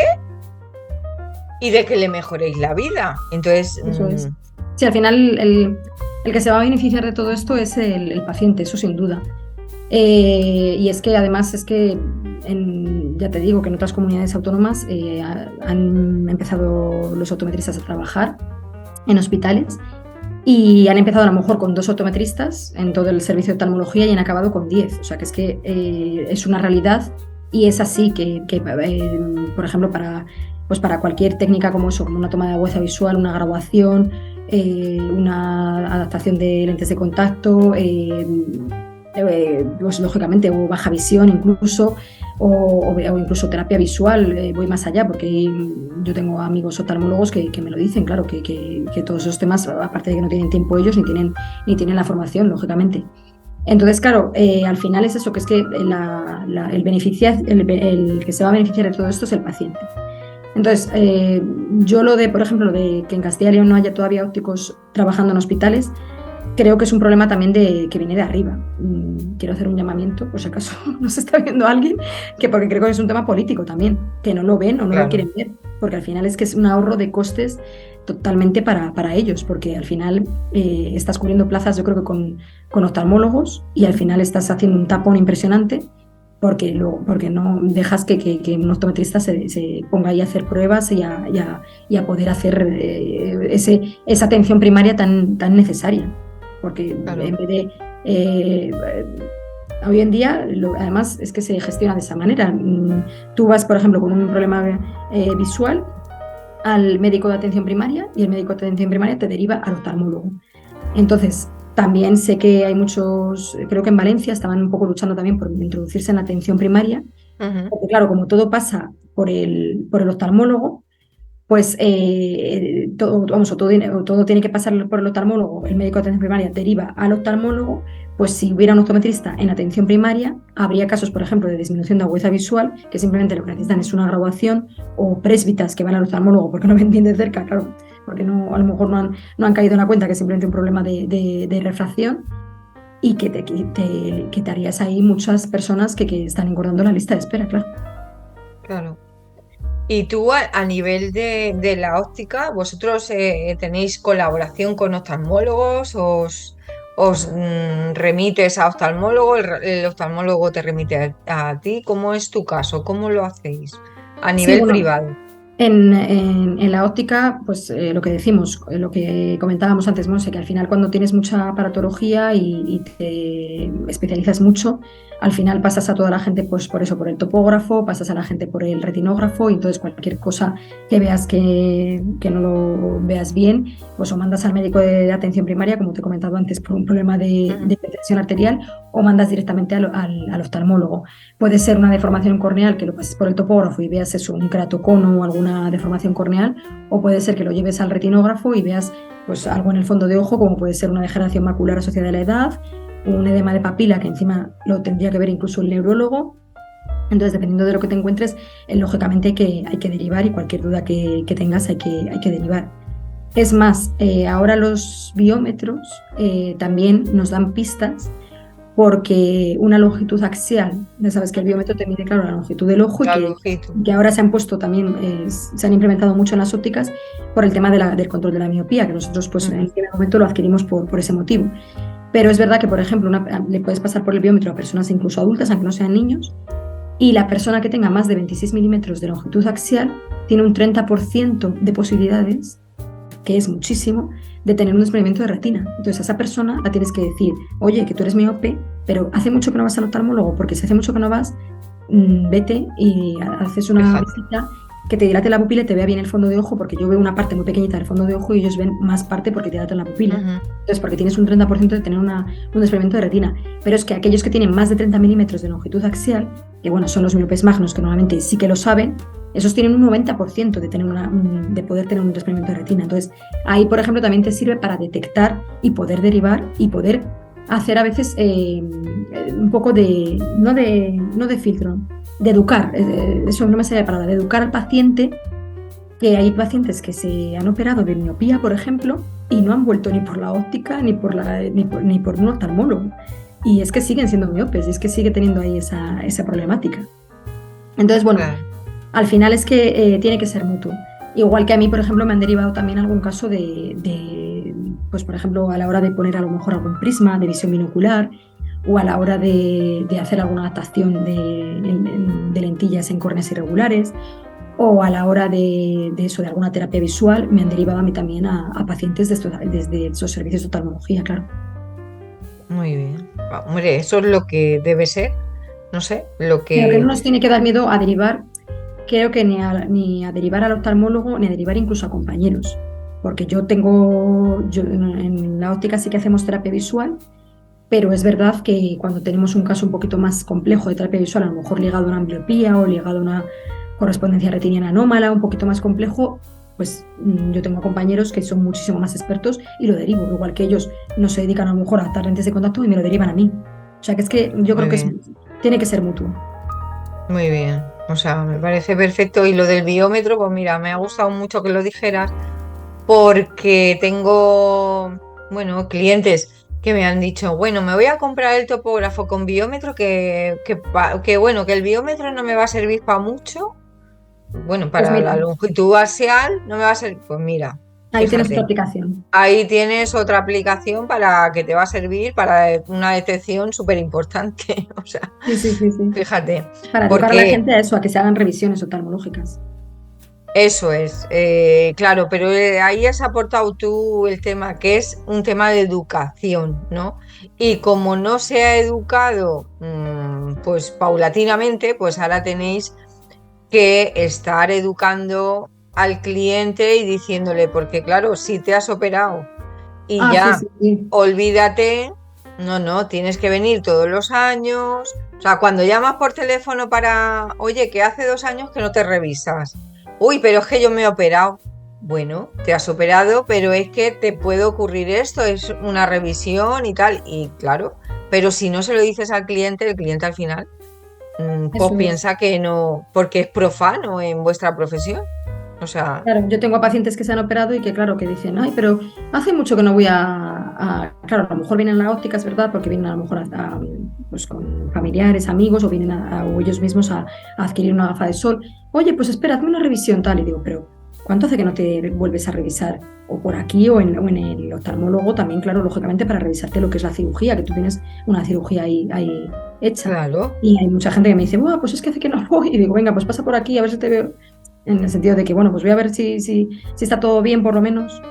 y de que le mejoréis la vida. Entonces, Eso es. Sí, al final el que se va a beneficiar de todo esto es el paciente, eso sin duda. Y es que además es que, ya te digo que en otras comunidades autónomas han empezado los optometristas a trabajar en hospitales y han empezado a lo mejor con 2 optometristas en todo el servicio de oftalmología y han acabado con 10. O sea que es una realidad y es así que por ejemplo, pues para cualquier técnica como eso, como una toma de agudeza visual, una graduación, una adaptación de lentes de contacto, pues lógicamente, o baja visión incluso, o incluso terapia visual, voy más allá, porque yo tengo amigos oftalmólogos que me lo dicen, claro, que todos esos temas, aparte de que no tienen tiempo ellos, ni tienen la formación, lógicamente. Entonces, claro, al final es eso, que es que el que se va a beneficiar de todo esto es el paciente. Entonces, yo por ejemplo, lo de que en Castilla y León no haya todavía ópticos trabajando en hospitales, creo que es un problema también que viene de arriba. Quiero hacer un llamamiento, por si acaso nos está viendo alguien, porque creo que es un tema político también, que no lo ven o no lo quieren ver, porque al final es que es un ahorro de costes totalmente para ellos, porque al final estás cubriendo plazas, yo creo que con oftalmólogos, y al final estás haciendo un tapón impresionante, porque no dejas que un optometrista se ponga ahí a hacer pruebas y a poder hacer esa atención primaria tan necesaria. Porque claro, en vez de... hoy en día, además, es que se gestiona de esa manera. Tú vas, por ejemplo, con un problema visual al médico de atención primaria y el médico de atención primaria te deriva al oftalmólogo. Entonces, también sé que hay muchos, creo que en Valencia estaban un poco luchando también por introducirse en la atención primaria, porque claro, como todo pasa por el oftalmólogo, pues todo tiene que pasar por el oftalmólogo, el médico de atención primaria deriva al oftalmólogo, pues si hubiera un optometrista en atención primaria, habría casos, por ejemplo, de disminución de agudeza visual, que simplemente lo que necesitan es una graduación, o presbitas que van al oftalmólogo porque no ven bien de cerca, claro, porque a lo mejor no han caído en la cuenta que es simplemente un problema de refracción, y que te harías ahí muchas personas que están engordando la lista de espera, claro. claro. Y tú a nivel de la óptica, ¿vosotros tenéis colaboración con oftalmólogos? ¿Os remites a oftalmólogo? ¿El oftalmólogo te remite a ti? ¿Cómo es tu caso? ¿Cómo lo hacéis a Sí, nivel bueno, privado? en la óptica, pues lo que decimos, lo que comentábamos antes, Monse, que al final cuando tienes mucha aparatología y te especializas mucho, al final pasas a toda la gente pues por eso, por el topógrafo, pasas a la gente por el retinógrafo, y entonces cualquier cosa que veas que no lo veas bien, pues o mandas al médico de atención primaria, como te he comentado antes, por un problema de hipertensión arterial, o mandas directamente al oftalmólogo. Puede ser una deformación corneal que lo pases por el topógrafo y veas eso, un keratocono o alguna deformación corneal, o puede ser que lo lleves al retinógrafo y veas pues algo en el fondo de ojo, como puede ser una degeneración macular asociada a la edad, un edema de papila, que encima lo tendría que ver incluso el neurólogo. Entonces, dependiendo de lo que te encuentres, lógicamente hay que derivar, y cualquier duda que tengas hay que derivar. Es más, ahora los biómetros también nos dan pistas, porque una longitud axial, ya sabes que el biómetro te mide, claro, la longitud del ojo, y que ahora se han puesto también, se han implementado mucho en las ópticas por el tema del control de la miopía, que nosotros pues en aquel momento lo adquirimos por ese motivo. Pero es verdad que, por ejemplo, le puedes pasar por el biómetro a personas incluso adultas, aunque no sean niños, y la persona que tenga más de 26 milímetros de longitud axial tiene un 30% de posibilidades, que es muchísimo, de tener un desprendimiento de retina. Entonces a esa persona la tienes que decir, oye, que tú eres miope, pero hace mucho que no vas al oftalmólogo, porque si hace mucho que no vas, vete y haces una visita que te dilate la pupila y te vea bien el fondo de ojo, porque yo veo una parte muy pequeñita del fondo de ojo y ellos ven más parte porque te dilatan la pupila. Entonces, porque tienes un 30% de tener un desprendimiento de retina. Pero es que aquellos que tienen más de 30 milímetros de longitud axial, que bueno, son los miopes magnos, que normalmente sí que lo saben, esos tienen un 90% de poder tener un desprendimiento de retina. Entonces, ahí, por ejemplo, también te sirve para detectar y poder derivar y poder hacer a veces un poco no de filtro, de educar, eso no me sale la palabra, de educar al paciente, que hay pacientes que se han operado de miopía, por ejemplo, y no han vuelto ni por la óptica ni por un oftalmólogo. Y es que siguen siendo miopes, y es que sigue teniendo ahí esa problemática. Entonces, bueno, al final es que tiene que ser mutuo. Igual que a mí, por ejemplo, me han derivado también algún caso pues por ejemplo, a la hora de poner a lo mejor algún prisma de visión binocular, o a la hora de hacer alguna adaptación de lentillas en córneas irregulares, o a la hora de alguna terapia visual, me han derivado a mí también a pacientes desde esos servicios de oftalmología, claro. Muy bien. Hombre, eso es lo que debe ser, no sé, lo que... Pero que no nos tiene que dar miedo a derivar, creo que ni a derivar al oftalmólogo, ni a derivar incluso a compañeros. Porque yo en la óptica sí que hacemos terapia visual, pero es verdad que cuando tenemos un caso un poquito más complejo de terapia visual, a lo mejor ligado a una ambliopía o ligado a una correspondencia retiniana anómala, un poquito más complejo, pues yo tengo compañeros que son muchísimo más expertos y lo derivo, igual que ellos no se dedican a lo mejor a adaptar lentes de contacto y me lo derivan a mí. O sea que es que yo creo que tiene que ser mutuo. Muy bien, o sea, me parece perfecto. Y lo del biómetro, pues mira, me ha gustado mucho que lo dijeras, porque tengo, bueno, clientes que me han dicho, bueno, me voy a comprar el topógrafo con biómetro, que bueno, que el biómetro no me va a servir para mucho. Bueno, para Pues la longitud axial no me va a servir. Pues mira, ahí tienes fíjate, otra aplicación. ahí tienes otra aplicación para que te va a servir para una detección súper importante. O sea, Sí. fíjate. Para educar a la gente a eso, a que se hagan revisiones oftalmológicas. Eso es, claro, pero ahí has aportado tú el tema, que es un tema de educación, ¿no? Y como no se ha educado, pues paulatinamente, pues ahora tenéis que estar educando al cliente y diciéndole, porque claro, si te has operado y ya Sí. olvídate, no, tienes que venir todos los años. O sea, cuando llamas por teléfono oye, que hace 2 años que no te revisas. Uy, pero es que yo me he operado. Bueno, te has operado, pero es que te puede ocurrir esto, es una revisión y tal. Y claro, pero si no se lo dices al cliente, el cliente al final pues piensa que no, porque es profano en vuestra profesión. O sea, claro, yo tengo pacientes que se han operado y que claro, que dicen, ay, pero hace mucho que no voy claro, a lo mejor vienen a la óptica, es verdad, porque vienen a lo mejor pues con familiares, amigos, o vienen o ellos mismos a adquirir una gafa de sol. Oye, pues espera, hazme una revisión tal. Y digo, pero ¿cuánto hace que no te vuelves a revisar? O por aquí o en el oftalmólogo también, claro, lógicamente para revisarte lo que es la cirugía, que tú tienes una cirugía ahí hecha. claro. Y hay mucha gente que me dice, bueno, pues es que hace que no voy. Y digo, venga, pues pasa por aquí a ver si te veo. En el sentido de que, bueno, pues voy a ver si está todo bien por lo menos.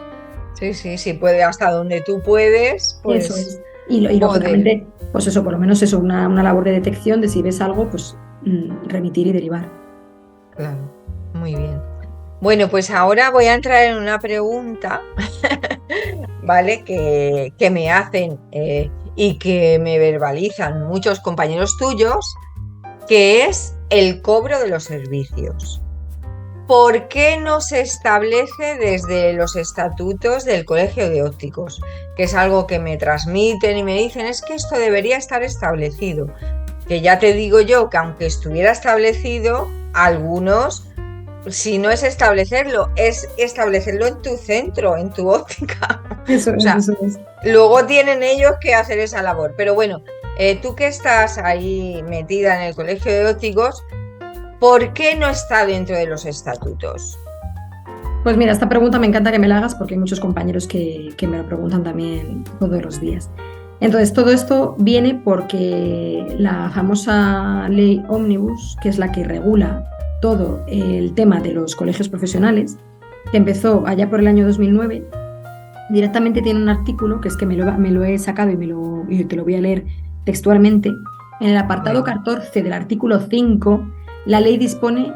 Sí, puede, hasta donde tú puedes, pues Eso es. Y lógicamente, pues eso, por lo menos eso, una labor de detección de si ves algo, pues remitir y derivar. Claro, muy bien. Bueno, pues ahora voy a entrar en una pregunta, ¿vale? Que me hacen y que me verbalizan muchos compañeros tuyos, que es el cobro de los servicios. ¿Por qué no se establece desde los estatutos del Colegio de Ópticos? Que es algo que me transmiten y me dicen, es que esto debería estar establecido. Que ya te digo yo que aunque estuviera establecido, algunos, si no es establecerlo, es establecerlo en tu centro, en tu óptica. Eso es. Luego tienen ellos que hacer esa labor. Pero bueno, tú que estás ahí metida en el Colegio de Ópticos, ¿por qué no está dentro de los estatutos? Pues mira, esta pregunta me encanta que me la hagas porque hay muchos compañeros que me lo preguntan también todos los días. Entonces, todo esto viene porque la famosa ley Omnibus, que es la que regula todo el tema de los colegios profesionales, que empezó allá por el año 2009, directamente tiene un artículo, que es que me lo he sacado y te lo voy a leer textualmente. En el apartado 14 del artículo 5, la ley dispone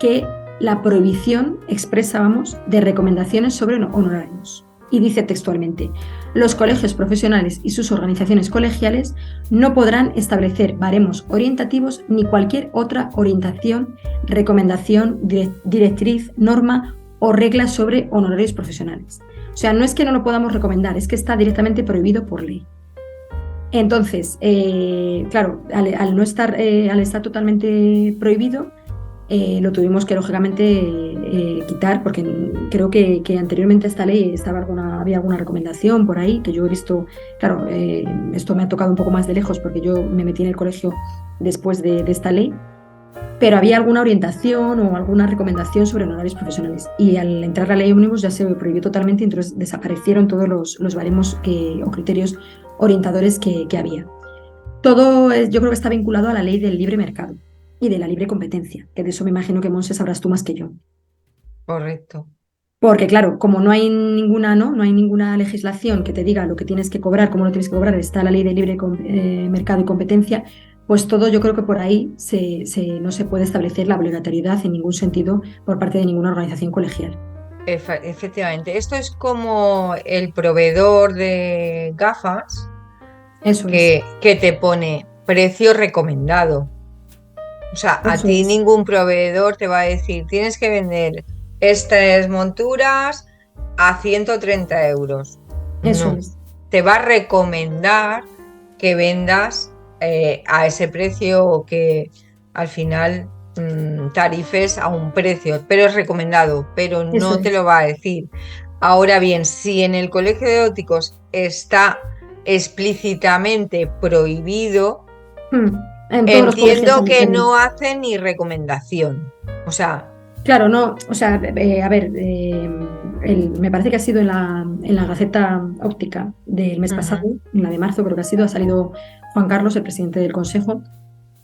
que la prohibición expresa, de recomendaciones sobre honorarios. Y dice textualmente: los colegios profesionales y sus organizaciones colegiales no podrán establecer baremos orientativos ni cualquier otra orientación, recomendación, directriz, norma o regla sobre honorarios profesionales. O sea, no es que no lo podamos recomendar, es que está directamente prohibido por ley. Entonces, claro, al estar totalmente prohibido, lo tuvimos que, lógicamente, quitar, porque creo que anteriormente a esta ley había alguna recomendación por ahí, que yo he visto. Claro, esto me ha tocado un poco más de lejos, porque yo me metí en el colegio después de esta ley, pero había alguna orientación o alguna recomendación sobre honorarios profesionales. Y al entrar la ley Omnibus ya se prohibió totalmente, y entonces desaparecieron todos los baremos o criterios orientadores que había. Todo yo creo que está vinculado a la ley del libre mercado y de la libre competencia, que de eso me imagino que, Monse, sabrás tú más que yo. Correcto. Porque claro, como no hay ninguna legislación que te diga lo que tienes que cobrar, cómo lo tienes que cobrar, está la ley del libre mercado y competencia, pues todo, yo creo que por ahí no se puede establecer la obligatoriedad en ningún sentido por parte de ninguna organización colegial. Efectivamente, esto es como el proveedor de gafas Eso que te pone precio recomendado. O sea, a ti ningún proveedor te va a decir: tienes que vender estas monturas a 130 euros. Eso No, es. te va a recomendar que vendas a ese precio, o que al final tarifes a un precio, pero es recomendado, pero no te lo va a decir. Ahora bien, si en el colegio de ópticos está explícitamente prohibido, entiendo que no hacen ni recomendación. O sea, claro, no, o sea, a ver, me parece que ha sido en la Gaceta Óptica del mes pasado, en la de marzo creo que ha salido Juan Carlos, el presidente del Consejo,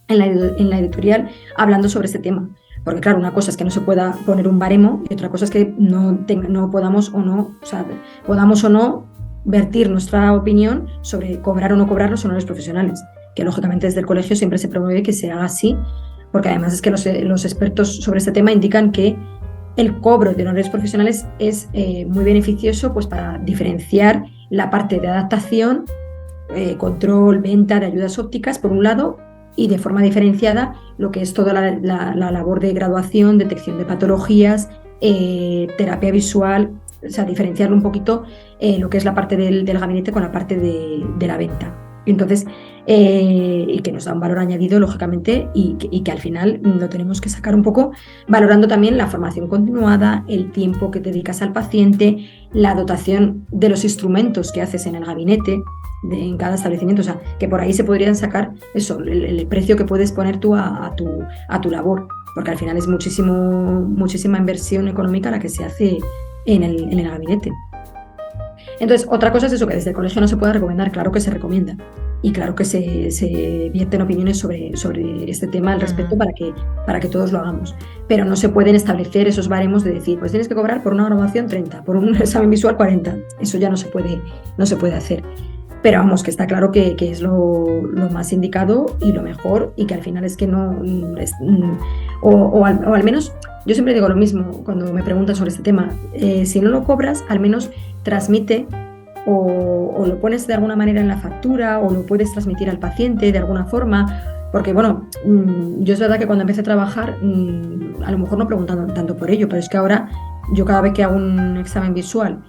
en la editorial, hablando sobre este tema. Porque claro, una cosa es que no se pueda poner un baremo y otra cosa es que no podamos o no vertir nuestra opinión sobre cobrar o no cobrar los honores profesionales, que lógicamente desde el colegio siempre se promueve que se haga así, porque además es que los expertos sobre este tema indican que el cobro de honores profesionales es muy beneficioso, pues, para diferenciar la parte de adaptación, control, venta de ayudas ópticas, por un lado, y de forma diferenciada lo que es toda la labor de graduación, detección de patologías, terapia visual, o sea, diferenciarlo un poquito, lo que es la parte del gabinete con la parte de la venta. Entonces, y que nos da un valor añadido, lógicamente, y que al final lo tenemos que sacar un poco valorando también la formación continuada, el tiempo que dedicas al paciente, la dotación de los instrumentos que haces en el gabinete, en cada establecimiento. O sea, que por ahí se podrían sacar eso, el precio que puedes poner tú a tu labor, porque al final es muchísima inversión económica la que se hace en el gabinete. Entonces, otra cosa es eso, que desde el colegio no se puede recomendar. Claro que se recomienda, y claro que se vierten opiniones sobre este tema al respecto, para que todos lo hagamos, pero no se pueden establecer esos baremos de decir, pues tienes que cobrar por una graduación 30, por un examen visual 40. Eso ya no se puede hacer. Pero vamos, que está claro que es lo más indicado y lo mejor, y que al final es que no o al menos, yo siempre digo lo mismo cuando me preguntan sobre este tema: si no lo cobras, al menos transmite, o lo pones de alguna manera en la factura, o lo puedes transmitir al paciente de alguna forma. Porque bueno, yo es verdad que cuando empecé a trabajar, a lo mejor no preguntando tanto por ello, pero es que ahora yo, cada vez que hago un examen visual,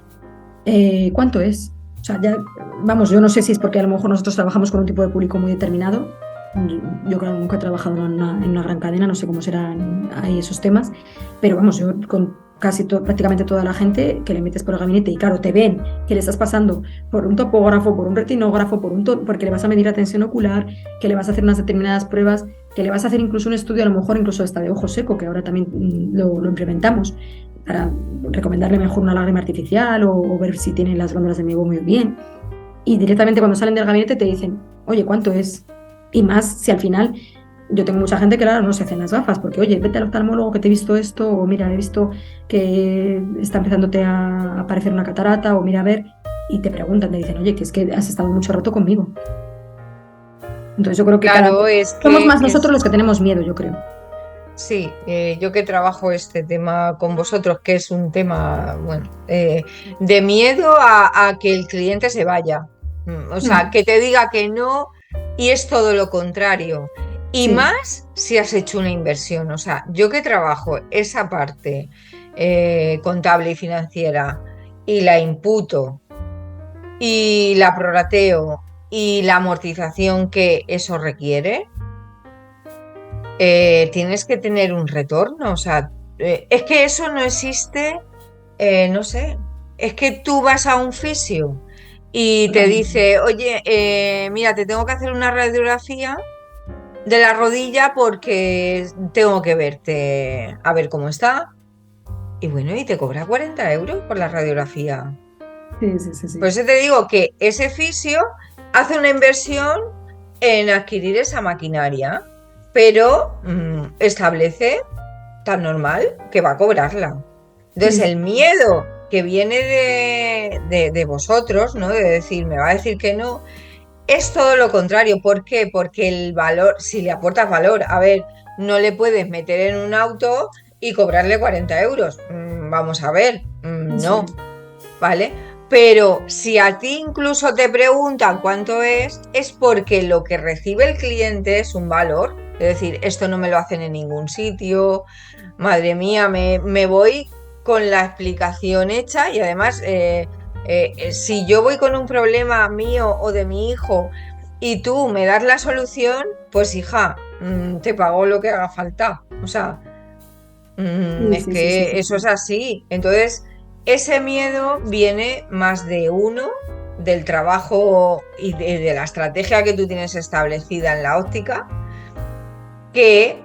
¿cuánto es? O sea, ya, vamos, yo no sé si es porque a lo mejor nosotros trabajamos con un tipo de público muy determinado. Yo creo que nunca he trabajado en una gran cadena, no sé cómo serán ahí esos temas, pero vamos, yo con prácticamente toda la gente que le metes por el gabinete, y claro, te ven que le estás pasando por un topógrafo, por un retinógrafo, porque le vas a medir la tensión ocular, que le vas a hacer unas determinadas pruebas, que le vas a hacer incluso un estudio, a lo mejor incluso hasta de ojo seco, que ahora también lo implementamos, para recomendarle mejor una lágrima artificial, o ver si tiene las glándulas de Meibomian muy bien. y directamente cuando salen del gabinete te dicen, oye, ¿cuánto es? Y más si al final, yo tengo mucha gente que claro, no se hacen las gafas, porque oye, vete al oftalmólogo que te he visto esto, o mira, he visto que está empezándote a aparecer una catarata, o mira, a ver, y te preguntan, te dicen, oye, que es que has estado mucho rato conmigo. Entonces yo creo que cada Claro, vez es somos que más nosotros los que tenemos miedo, yo creo. sí, yo que trabajo este tema con vosotros, que es un tema, bueno, de miedo a que el cliente se vaya. O sea, Mm, que te diga que no y es todo lo contrario. Y sí, más si has hecho una inversión. O sea, yo que trabajo esa parte contable y financiera y la imputo y la prorrateo y la amortización que eso requiere, tienes que tener un retorno. O sea, es que eso no existe, no sé, es que tú vas a un fisio y te totalmente. dice, oye, mira, te tengo que hacer una radiografía de la rodilla porque tengo que verte a ver cómo está. Y bueno, y te cobra 40 euros por la radiografía. Sí, sí, sí, Por sí. eso te digo que ese fisio hace una inversión en adquirir esa maquinaria, pero establece tan normal que va a cobrarla. Sí, Entonces, sí, el miedo que viene de vosotros, ¿no? De decir, me va a decir que no, es todo lo contrario. ¿Por qué? Porque el valor, si le aportas valor, a ver, no le puedes meter en un auto y cobrarle 40 euros. Vamos a ver, eso no, es. ¿vale? Pero si a ti incluso te preguntan cuánto es porque lo que recibe el cliente es un valor. Es decir, esto no me lo hacen en ningún sitio. Madre mía, me voy con la explicación hecha y además, si yo voy con un problema mío o de mi hijo y tú me das la solución, pues hija, te pago lo que haga falta. O sea, Sí, es sí, sí, sí, que sí, eso es sí. así. Entonces, ese miedo viene más de uno, del trabajo y de la estrategia que tú tienes establecida en la óptica, que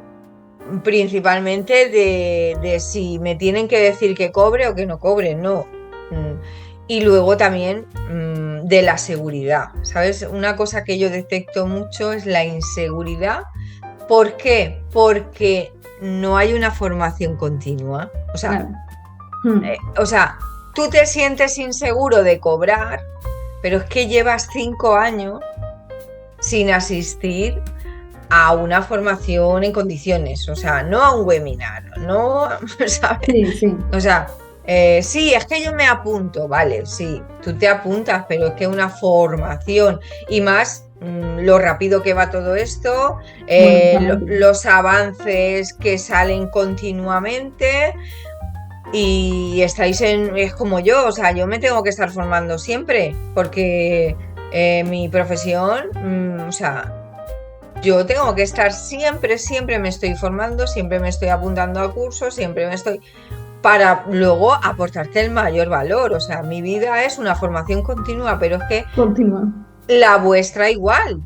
principalmente de si me tienen que decir que cobre o que no cobre, no. Mm, Y luego también de la seguridad, ¿sabes? Una cosa que yo detecto mucho es la inseguridad. ¿Por qué? Porque no hay una formación continua. Claro. Mm. O sea, tú te sientes inseguro de cobrar, pero es que llevas 5 años sin asistir a una formación en condiciones, o sea, no a un webinar, no, ¿sabes? Sí, sí. O sea, sí, es que yo me apunto, vale, sí, tú te apuntas, pero es que una formación y más lo rápido que va todo esto, Bueno, totalmente. los avances que salen continuamente y estáis es como yo, o sea, yo me tengo que estar formando siempre porque mi profesión, o sea, yo tengo que estar siempre, siempre me estoy formando, siempre me estoy apuntando a cursos, siempre me estoy para luego aportarte el mayor valor. O sea, mi vida es una formación continua, pero es que Continúa. la vuestra igual,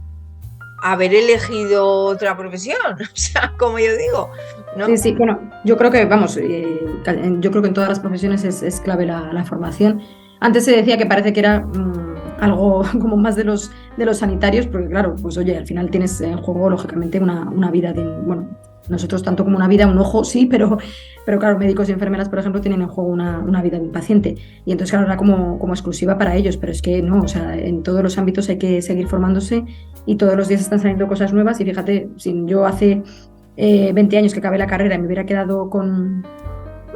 haber elegido otra profesión, o sea, como yo digo, Sí, ¿no? sí, bueno, yo creo que, vamos, yo creo que en todas las profesiones es clave la formación. Antes se decía que parece que era algo como más de los sanitarios, porque claro, pues oye, al final tienes en juego, lógicamente, una vida de, bueno, nosotros tanto como una vida, un ojo, sí, pero claro, médicos y enfermeras, por ejemplo, tienen en juego una vida de un paciente. Y entonces, claro, era como exclusiva para ellos, pero es que no, o sea, en todos los ámbitos hay que seguir formándose y todos los días están saliendo cosas nuevas. Y fíjate, si yo hace 20 años que acabé la carrera y me hubiera quedado con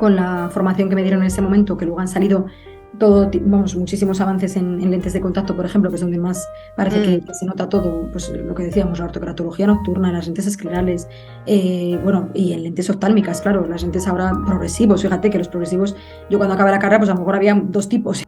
la formación que me dieron en ese momento, que luego han salido vamos, muchísimos avances en lentes de contacto, por ejemplo, que es donde más parece Mm. que se nota todo, pues lo que decíamos, la ortokeratología nocturna, las lentes esclerales, bueno, y en lentes oftálmicas, claro, las lentes ahora progresivos, fíjate que los progresivos, yo cuando acabé la carrera, pues a lo mejor había dos tipos.